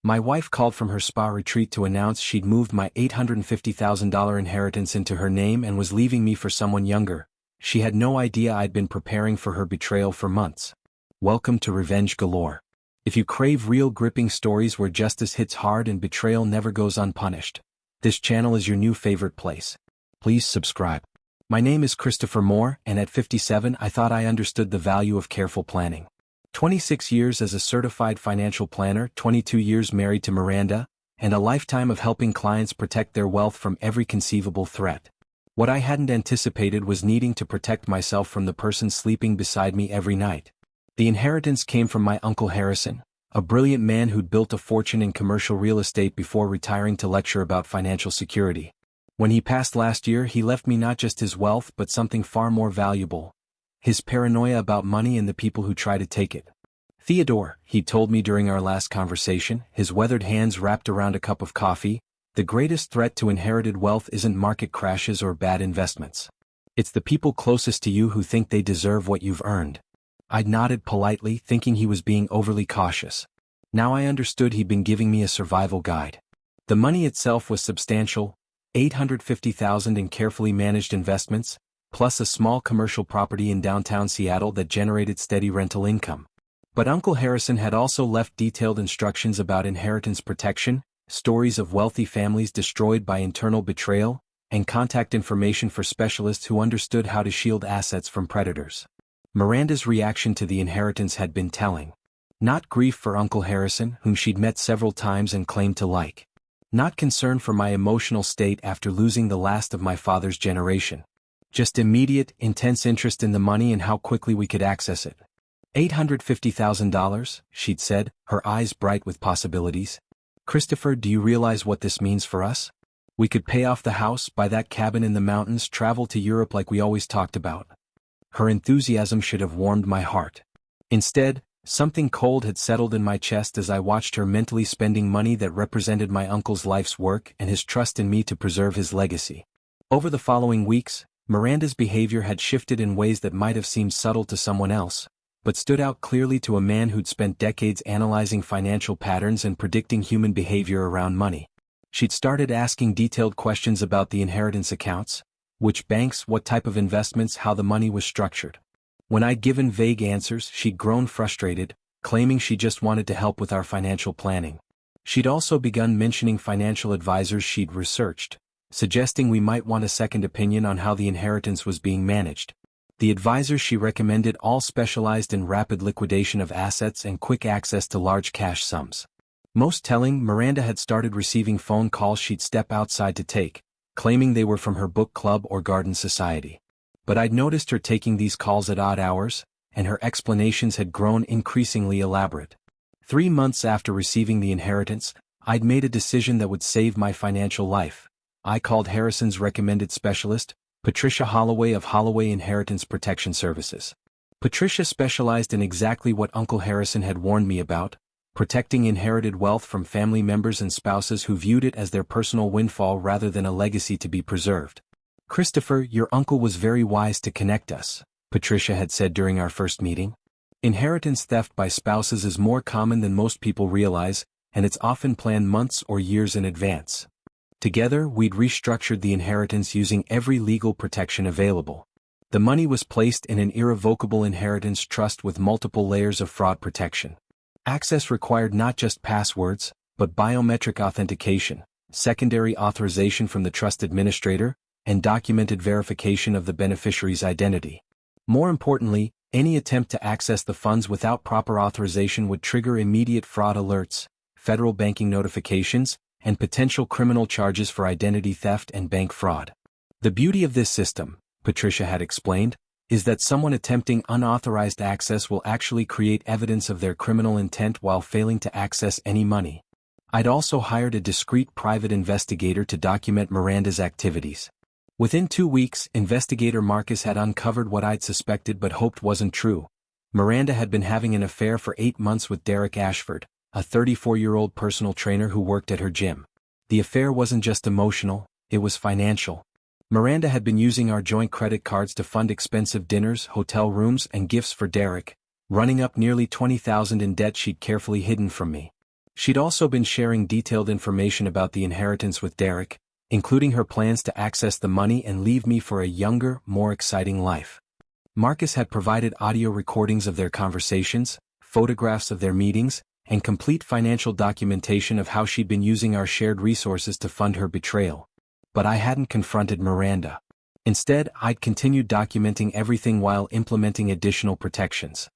My wife called from her spa retreat to announce she'd moved my $850,000 inheritance into her name and was leaving me for someone younger. She had no idea I'd been preparing for her betrayal for months. Welcome to Revenge Galore. If you crave real gripping stories where justice hits hard and betrayal never goes unpunished, this channel is your new favorite place. Please subscribe. My name is Christopher Moore, and at 57 I thought I understood the value of careful planning. 26 years as a certified financial planner, 22 years married to Miranda, and a lifetime of helping clients protect their wealth from every conceivable threat. What I hadn't anticipated was needing to protect myself from the person sleeping beside me every night. The inheritance came from my Uncle Harrison, a brilliant man who'd built a fortune in commercial real estate before retiring to lecture about financial security. When he passed last year, he left me not just his wealth but something far more valuable: his paranoia about money and the people who try to take it. Theodore, he told me during our last conversation, his weathered hands wrapped around a cup of coffee, the greatest threat to inherited wealth isn't market crashes or bad investments. It's the people closest to you who think they deserve what you've earned. I nodded politely, thinking he was being overly cautious. Now I understood he'd been giving me a survival guide. The money itself was substantial: $850,000 in carefully managed investments, plus a small commercial property in downtown Seattle that generated steady rental income. But Uncle Harrison had also left detailed instructions about inheritance protection, stories of wealthy families destroyed by internal betrayal, and contact information for specialists who understood how to shield assets from predators. Miranda's reaction to the inheritance had been telling. Not grief for Uncle Harrison, whom she'd met several times and claimed to like. Not concern for my emotional state after losing the last of my father's generation. Just immediate, intense interest in the money and how quickly we could access it. $850,000, she'd said, her eyes bright with possibilities. Christopher, do you realize what this means for us? We could pay off the house, buy that cabin in the mountains, travel to Europe like we always talked about. Her enthusiasm should have warmed my heart. Instead, something cold had settled in my chest as I watched her mentally spending money that represented my uncle's life's work and his trust in me to preserve his legacy. Over the following weeks, Miranda's behavior had shifted in ways that might have seemed subtle to someone else, but stood out clearly to a man who'd spent decades analyzing financial patterns and predicting human behavior around money. She'd started asking detailed questions about the inheritance accounts: which banks, what type of investments, how the money was structured. When I'd given vague answers, she'd grown frustrated, claiming she just wanted to help with our financial planning. She'd also begun mentioning financial advisors she'd researched, suggesting we might want a second opinion on how the inheritance was being managed. The advisors she recommended all specialized in rapid liquidation of assets and quick access to large cash sums. Most telling, Miranda had started receiving phone calls she'd step outside to take, claiming they were from her book club or garden society. But I'd noticed her taking these calls at odd hours, and her explanations had grown increasingly elaborate. 3 months after receiving the inheritance, I'd made a decision that would save my financial life. I called Harrison's recommended specialist, Patricia Holloway of Holloway Inheritance Protection Services. Patricia specialized in exactly what Uncle Harrison had warned me about: protecting inherited wealth from family members and spouses who viewed it as their personal windfall rather than a legacy to be preserved. Christopher, your uncle was very wise to connect us, Patricia had said during our first meeting. Inheritance theft by spouses is more common than most people realize, and it's often planned months or years in advance. Together, we'd restructured the inheritance using every legal protection available. The money was placed in an irrevocable inheritance trust with multiple layers of fraud protection. Access required not just passwords, but biometric authentication, secondary authorization from the trust administrator, and documented verification of the beneficiary's identity. More importantly, any attempt to access the funds without proper authorization would trigger immediate fraud alerts, federal banking notifications, and potential criminal charges for identity theft and bank fraud. The beauty of this system, Patricia had explained, is that someone attempting unauthorized access will actually create evidence of their criminal intent while failing to access any money. I'd also hired a discreet private investigator to document Miranda's activities. Within 2 weeks, investigator Marcus had uncovered what I'd suspected but hoped wasn't true. Miranda had been having an affair for 8 months with Derek Ashford, a 34-year-old personal trainer who worked at her gym. The affair wasn't just emotional, it was financial. Miranda had been using our joint credit cards to fund expensive dinners, hotel rooms, and gifts for Derek, running up nearly $20,000 in debt she'd carefully hidden from me. She'd also been sharing detailed information about the inheritance with Derek, including her plans to access the money and leave me for a younger, more exciting life. Marcus had provided audio recordings of their conversations, photographs of their meetings, and complete financial documentation of how she'd been using our shared resources to fund her betrayal. But I hadn't confronted Miranda. Instead, I'd continued documenting everything while implementing additional protections.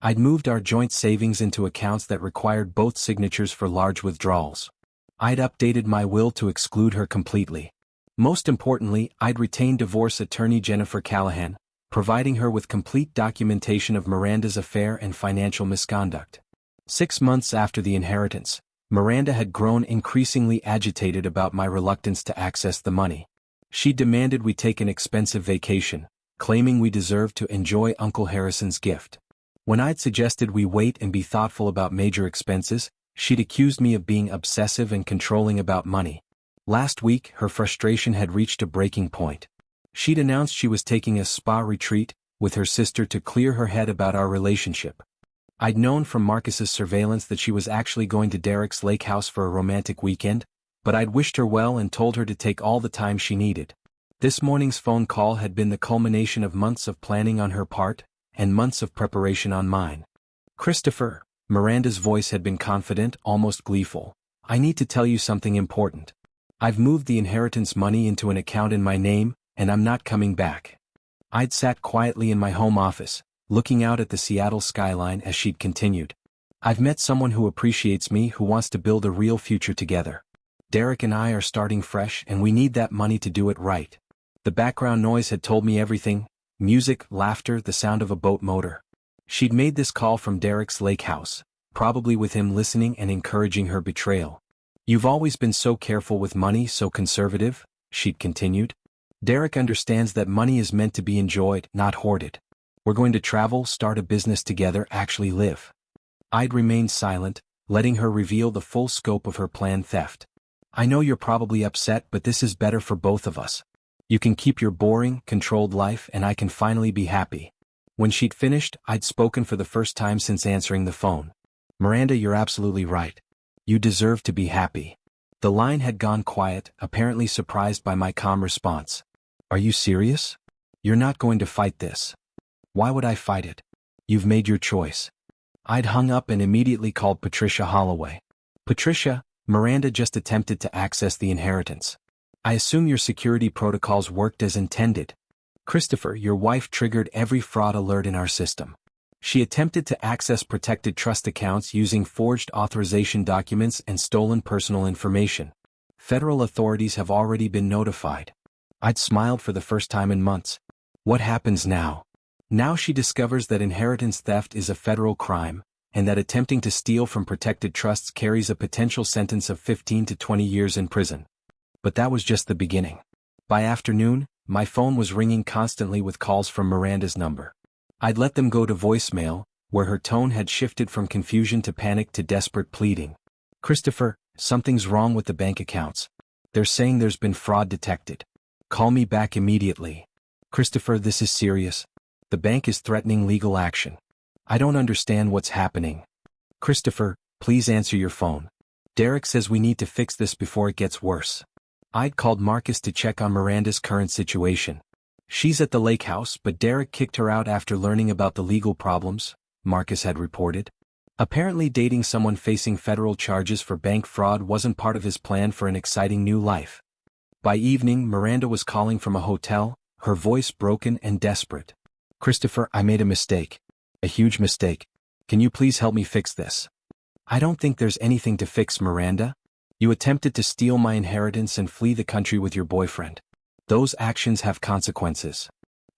I'd moved our joint savings into accounts that required both signatures for large withdrawals. I'd updated my will to exclude her completely. Most importantly, I'd retained divorce attorney Jennifer Callahan, providing her with complete documentation of Miranda's affair and financial misconduct. 6 months after the inheritance, Miranda had grown increasingly agitated about my reluctance to access the money. She demanded we take an expensive vacation, claiming we deserved to enjoy Uncle Harrison's gift. When I'd suggested we wait and be thoughtful about major expenses, she'd accused me of being obsessive and controlling about money. Last week, her frustration had reached a breaking point. She'd announced she was taking a spa retreat with her sister to clear her head about our relationship. I'd known from Marcus's surveillance that she was actually going to Derek's lake house for a romantic weekend, but I'd wished her well and told her to take all the time she needed. This morning's phone call had been the culmination of months of planning on her part, and months of preparation on mine. "Christopher," Miranda's voice had been confident, almost gleeful. "I need to tell you something important. I've moved the inheritance money into an account in my name, and I'm not coming back." I'd sat quietly in my home office, looking out at the Seattle skyline as she'd continued. "I've met someone who appreciates me, who wants to build a real future together. Derek and I are starting fresh, and we need that money to do it right." The background noise had told me everything: music, laughter, the sound of a boat motor. She'd made this call from Derek's lake house, probably with him listening and encouraging her betrayal. "You've always been so careful with money, so conservative," she'd continued. "Derek understands that money is meant to be enjoyed, not hoarded. We're going to travel, start a business together, actually live." I'd remained silent, letting her reveal the full scope of her planned theft. "I know you're probably upset, but this is better for both of us. You can keep your boring, controlled life, and I can finally be happy." When she'd finished, I'd spoken for the first time since answering the phone. "Miranda, you're absolutely right. You deserve to be happy." The line had gone quiet, apparently surprised by my calm response. "Are you serious? You're not going to fight this?" "Why would I fight it? You've made your choice." I'd hung up and immediately called Patricia Holloway. "Patricia, Miranda just attempted to access the inheritance. I assume your security protocols worked as intended." "Christopher, your wife triggered every fraud alert in our system. She attempted to access protected trust accounts using forged authorization documents and stolen personal information. Federal authorities have already been notified." I'd smiled for the first time in months. "What happens now?" "Now she discovers that inheritance theft is a federal crime, and that attempting to steal from protected trusts carries a potential sentence of 15 to 20 years in prison." But that was just the beginning. By afternoon, my phone was ringing constantly with calls from Miranda's number. I'd let them go to voicemail, where her tone had shifted from confusion to panic to desperate pleading. "Christopher, something's wrong with the bank accounts. They're saying there's been fraud detected. Call me back immediately. Christopher, this is serious. The bank is threatening legal action. I don't understand what's happening. Christopher, please answer your phone. Derek says we need to fix this before it gets worse." I'd called Marcus to check on Miranda's current situation. "She's at the lake house, but Derek kicked her out after learning about the legal problems," Marcus had reported. Apparently dating someone facing federal charges for bank fraud wasn't part of his plan for an exciting new life. By evening, Miranda was calling from a hotel, her voice broken and desperate. "Christopher, I made a mistake. A huge mistake. Can you please help me fix this?" "I don't think there's anything to fix, Miranda. You attempted to steal my inheritance and flee the country with your boyfriend. Those actions have consequences.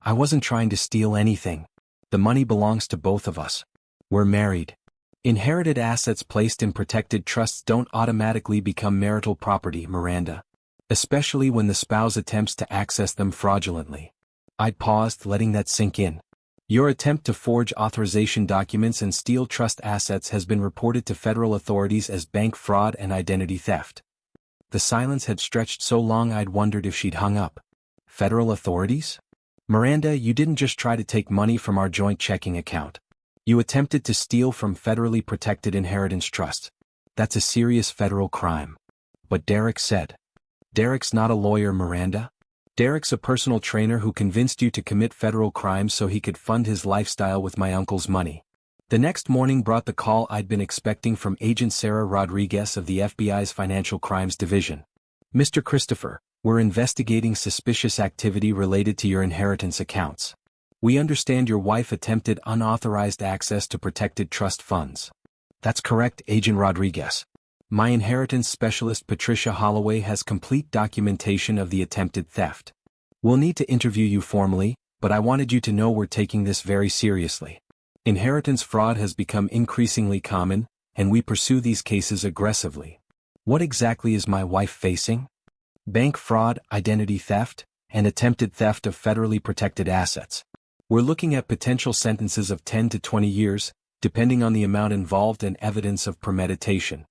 I wasn't trying to steal anything. The money belongs to both of us. We're married. Inherited assets placed in protected trusts don't automatically become marital property, Miranda. Especially when the spouse attempts to access them fraudulently." I'd paused, letting that sink in. "Your attempt to forge authorization documents and steal trust assets has been reported to federal authorities as bank fraud and identity theft." The silence had stretched so long I'd wondered if she'd hung up. "Federal authorities? Miranda, you didn't just try to take money from our joint checking account. You attempted to steal from federally protected inheritance trusts. That's a serious federal crime. But Derek said. Derek's not a lawyer, Miranda. Derek's a personal trainer who convinced you to commit federal crimes so he could fund his lifestyle with my uncle's money. The next morning brought the call I'd been expecting from Agent Sarah Rodriguez of the FBI's Financial Crimes Division. Mr. Christopher, we're investigating suspicious activity related to your inheritance accounts. We understand your wife attempted unauthorized access to protected trust funds. That's correct, Agent Rodriguez. My inheritance specialist Patricia Holloway has complete documentation of the attempted theft. We'll need to interview you formally, but I wanted you to know we're taking this very seriously. Inheritance fraud has become increasingly common, and we pursue these cases aggressively. What exactly is my wife facing? Bank fraud, identity theft, and attempted theft of federally protected assets. We're looking at potential sentences of 10 to 20 years, depending on the amount involved and evidence of premeditation.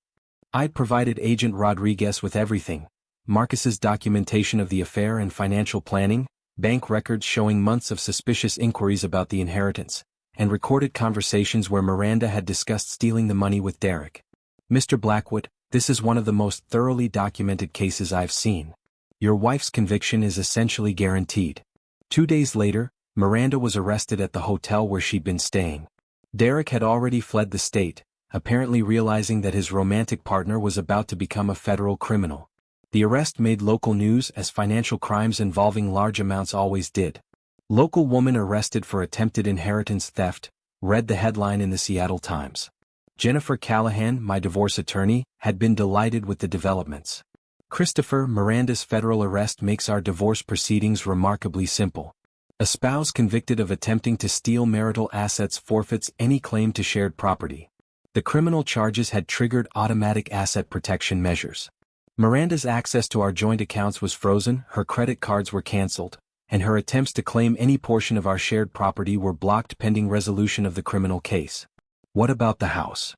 I'd provided Agent Rodriguez with everything: Marcus's documentation of the affair and financial planning, bank records showing months of suspicious inquiries about the inheritance, and recorded conversations where Miranda had discussed stealing the money with Derek. Mr. Blackwood, this is one of the most thoroughly documented cases I've seen. Your wife's conviction is essentially guaranteed. 2 days later, Miranda was arrested at the hotel where she'd been staying. Derek had already fled the state, apparently realizing that his romantic partner was about to become a federal criminal. The arrest made local news, as financial crimes involving large amounts always did. Local woman arrested for attempted inheritance theft, read the headline in the Seattle Times. Jennifer Callahan, my divorce attorney, had been delighted with the developments. Christopher, Miranda's federal arrest makes our divorce proceedings remarkably simple. A spouse convicted of attempting to steal marital assets forfeits any claim to shared property. The criminal charges had triggered automatic asset protection measures. Miranda's access to our joint accounts was frozen, her credit cards were canceled, and her attempts to claim any portion of our shared property were blocked pending resolution of the criminal case. What about the house?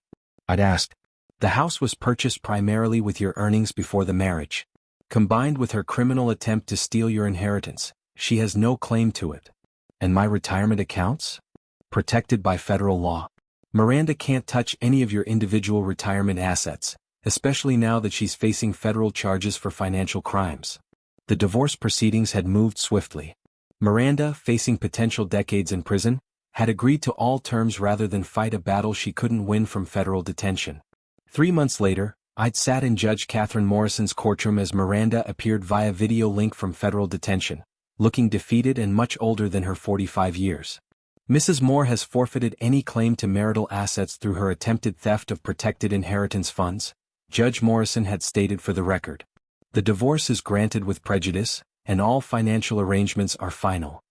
I'd asked. The house was purchased primarily with your earnings before the marriage. Combined with her criminal attempt to steal your inheritance, she has no claim to it. And my retirement accounts? Protected by federal law. Miranda can't touch any of your individual retirement assets, especially now that she's facing federal charges for financial crimes. The divorce proceedings had moved swiftly. Miranda, facing potential decades in prison, had agreed to all terms rather than fight a battle she couldn't win from federal detention. 3 months later, I'd sat in Judge Catherine Morrison's courtroom as Miranda appeared via video link from federal detention, looking defeated and much older than her 45 years. Mrs. Moore has forfeited any claim to marital assets through her attempted theft of protected inheritance funds, Judge Morrison had stated for the record. The divorce is granted with prejudice, and all financial arrangements are final.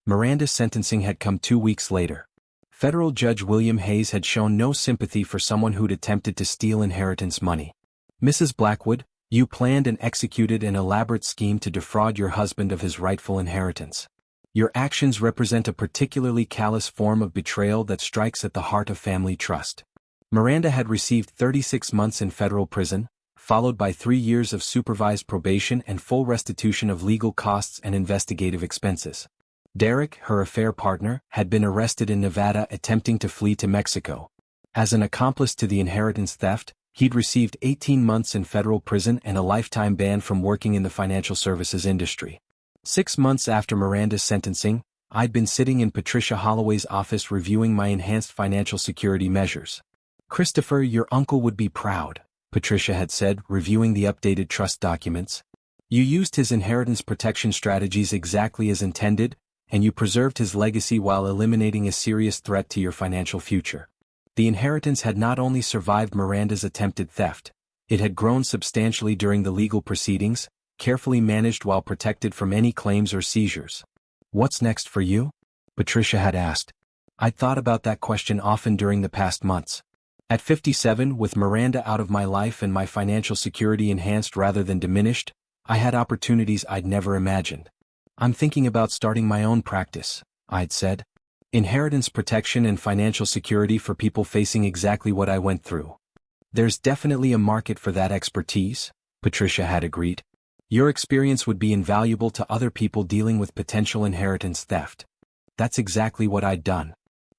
Miranda's sentencing had come 2 weeks later. Federal Judge William Hayes had shown no sympathy for someone who'd attempted to steal inheritance money. Mrs. Blackwood, you planned and executed an elaborate scheme to defraud your husband of his rightful inheritance. Your actions represent a particularly callous form of betrayal that strikes at the heart of family trust. Miranda had received 36 months in federal prison, followed by 3 years of supervised probation and full restitution of legal costs and investigative expenses. Derek, her affair partner, had been arrested in Nevada attempting to flee to Mexico. As an accomplice to the inheritance theft, he'd received 18 months in federal prison and a lifetime ban from working in the financial services industry. 6 months after Miranda's sentencing, I'd been sitting in Patricia Holloway's office reviewing my enhanced financial security measures. Christopher, your uncle would be proud, Patricia had said, reviewing the updated trust documents. You used his inheritance protection strategies exactly as intended, and you preserved his legacy while eliminating a serious threat to your financial future. The inheritance had not only survived Miranda's attempted theft, it had grown substantially during the legal proceedings, carefully managed while protected from any claims or seizures. What's next for you? Patricia had asked. I'd thought about that question often during the past months. At 57, with Miranda out of my life and my financial security enhanced rather than diminished, I had opportunities I'd never imagined. I'm thinking about starting my own practice, I'd said. Inheritance protection and financial security for people facing exactly what I went through. There's definitely a market for that expertise, Patricia had agreed. Your experience would be invaluable to other people dealing with potential inheritance theft. That's exactly what I'd done.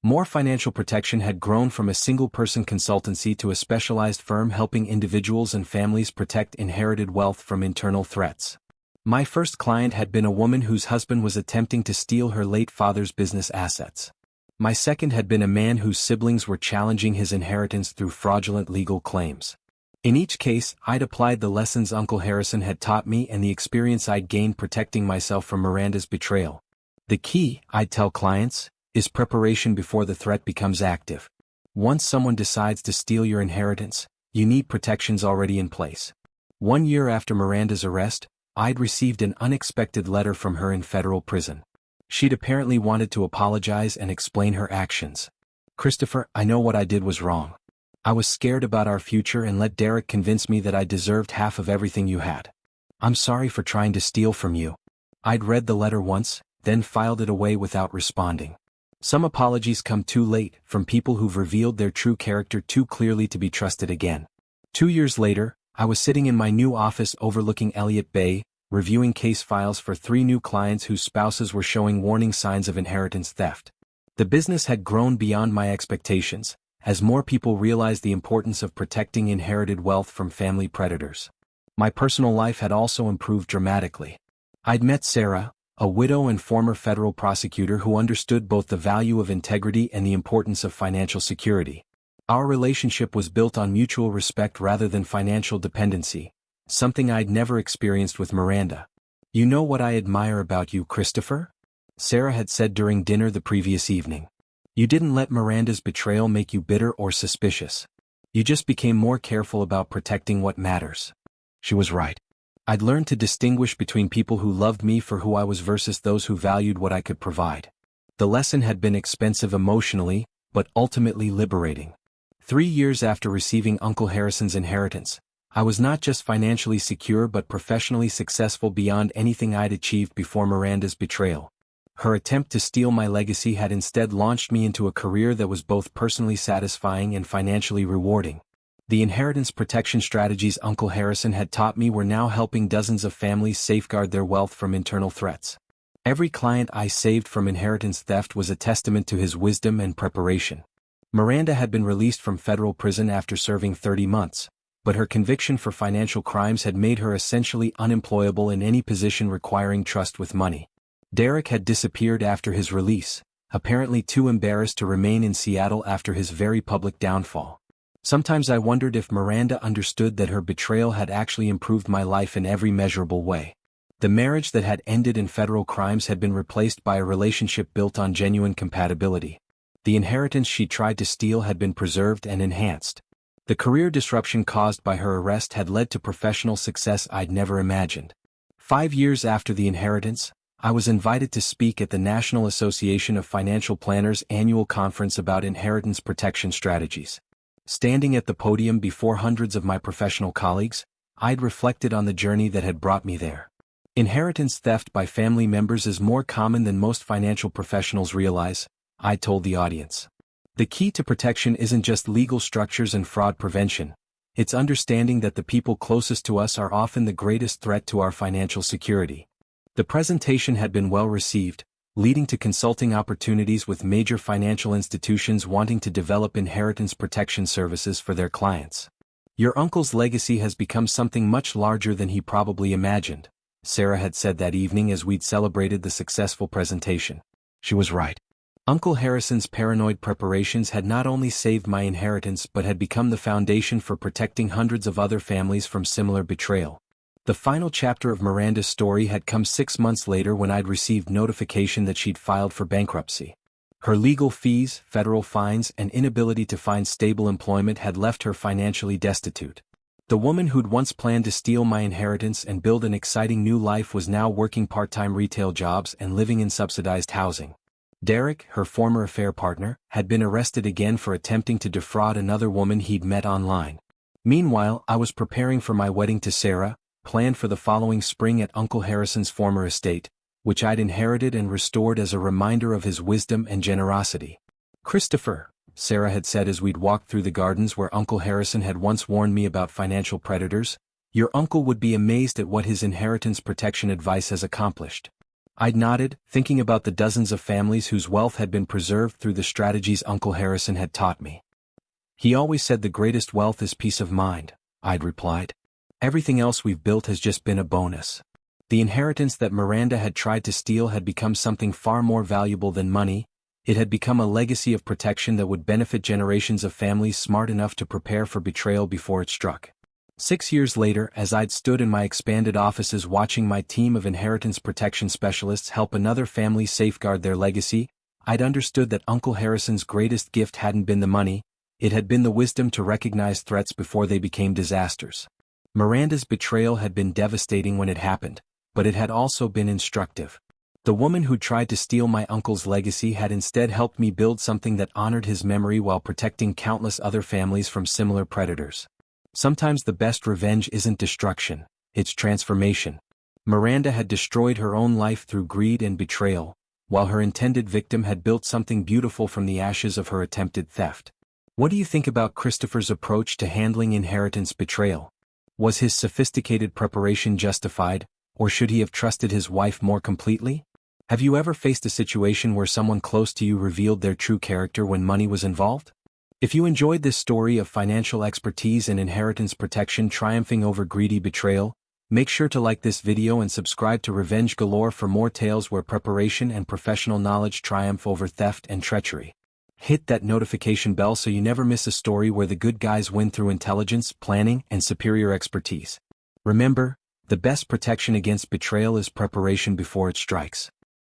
More financial protection had grown from a single-person consultancy to a specialized firm helping individuals and families protect inherited wealth from internal threats. My first client had been a woman whose husband was attempting to steal her late father's business assets. My second had been a man whose siblings were challenging his inheritance through fraudulent legal claims. In each case, I'd applied the lessons Uncle Harrison had taught me and the experience I'd gained protecting myself from Miranda's betrayal. The key, I'd tell clients, is preparation before the threat becomes active. Once someone decides to steal your inheritance, you need protections already in place. 1 year after Miranda's arrest, I'd received an unexpected letter from her in federal prison. She'd apparently wanted to apologize and explain her actions. "Christopher, I know what I did was wrong. I was scared about our future and let Derek convince me that I deserved half of everything you had. I'm sorry for trying to steal from you." I'd read the letter once, then filed it away without responding. Some apologies come too late, from people who've revealed their true character too clearly to be trusted again. 2 years later, I was sitting in my new office overlooking Elliott Bay, reviewing case files for 3 new clients whose spouses were showing warning signs of inheritance theft. The business had grown beyond my expectations, as more people realized the importance of protecting inherited wealth from family predators. My personal life had also improved dramatically. I'd met Sarah, a widow and former federal prosecutor who understood both the value of integrity and the importance of financial security. Our relationship was built on mutual respect rather than financial dependency, something I'd never experienced with Miranda. "You know what I admire about you, Christopher?" Sarah had said during dinner the previous evening. "You didn't let Miranda's betrayal make you bitter or suspicious. You just became more careful about protecting what matters." She was right. I'd learned to distinguish between people who loved me for who I was versus those who valued what I could provide. The lesson had been expensive emotionally, but ultimately liberating. 3 years after receiving Uncle Harrison's inheritance, I was not just financially secure but professionally successful beyond anything I'd achieved before Miranda's betrayal. Her attempt to steal my legacy had instead launched me into a career that was both personally satisfying and financially rewarding. The inheritance protection strategies Uncle Harrison had taught me were now helping dozens of families safeguard their wealth from internal threats. Every client I saved from inheritance theft was a testament to his wisdom and preparation. Miranda had been released from federal prison after serving 30 months, but her conviction for financial crimes had made her essentially unemployable in any position requiring trust with money. Derek had disappeared after his release, apparently too embarrassed to remain in Seattle after his very public downfall. Sometimes I wondered if Miranda understood that her betrayal had actually improved my life in every measurable way. The marriage that had ended in federal crimes had been replaced by a relationship built on genuine compatibility. The inheritance she tried to steal had been preserved and enhanced. The career disruption caused by her arrest had led to professional success I'd never imagined. 5 years after the inheritance, I was invited to speak at the National Association of Financial Planners annual conference about inheritance protection strategies. Standing at the podium before hundreds of my professional colleagues, I'd reflected on the journey that had brought me there. Inheritance theft by family members is more common than most financial professionals realize, I told the audience. The key to protection isn't just legal structures and fraud prevention, it's understanding that the people closest to us are often the greatest threat to our financial security. The presentation had been well received, leading to consulting opportunities with major financial institutions wanting to develop inheritance protection services for their clients. "Your uncle's legacy has become something much larger than he probably imagined," Sarah had said that evening as we'd celebrated the successful presentation. She was right. Uncle Harrison's paranoid preparations had not only saved my inheritance but had become the foundation for protecting hundreds of other families from similar betrayal. The final chapter of Miranda's story had come 6 months later when I'd received notification that she'd filed for bankruptcy. Her legal fees, federal fines, and inability to find stable employment had left her financially destitute. The woman who'd once planned to steal my inheritance and build an exciting new life was now working part-time retail jobs and living in subsidized housing. Derek, her former affair partner, had been arrested again for attempting to defraud another woman he'd met online. Meanwhile, I was preparing for my wedding to Sarah, planned for the following spring at Uncle Harrison's former estate, which I'd inherited and restored as a reminder of his wisdom and generosity. "Christopher," Sarah had said as we'd walked through the gardens where Uncle Harrison had once warned me about financial predators, "your uncle would be amazed at what his inheritance protection advice has accomplished." I'd nodded, thinking about the dozens of families whose wealth had been preserved through the strategies Uncle Harrison had taught me. He always said the greatest wealth is peace of mind, I'd replied. Everything else we've built has just been a bonus. The inheritance that Miranda had tried to steal had become something far more valuable than money. It had become a legacy of protection that would benefit generations of families smart enough to prepare for betrayal before it struck. 6 years later, as I'd stood in my expanded offices watching my team of inheritance protection specialists help another family safeguard their legacy, I'd understood that Uncle Harrison's greatest gift hadn't been the money, it had been the wisdom to recognize threats before they became disasters. Miranda's betrayal had been devastating when it happened, but it had also been instructive. The woman who tried to steal my uncle's legacy had instead helped me build something that honored his memory while protecting countless other families from similar predators. Sometimes the best revenge isn't destruction, it's transformation. Miranda had destroyed her own life through greed and betrayal, while her intended victim had built something beautiful from the ashes of her attempted theft. What do you think about Christopher's approach to handling inheritance betrayal? Was his sophisticated preparation justified, or should he have trusted his wife more completely? Have you ever faced a situation where someone close to you revealed their true character when money was involved? If you enjoyed this story of financial expertise and inheritance protection triumphing over greedy betrayal, make sure to like this video and subscribe to Revenge Galore for more tales where preparation and professional knowledge triumph over theft and treachery. Hit that notification bell so you never miss a story where the good guys win through intelligence, planning, and superior expertise. Remember, the best protection against betrayal is preparation before it strikes.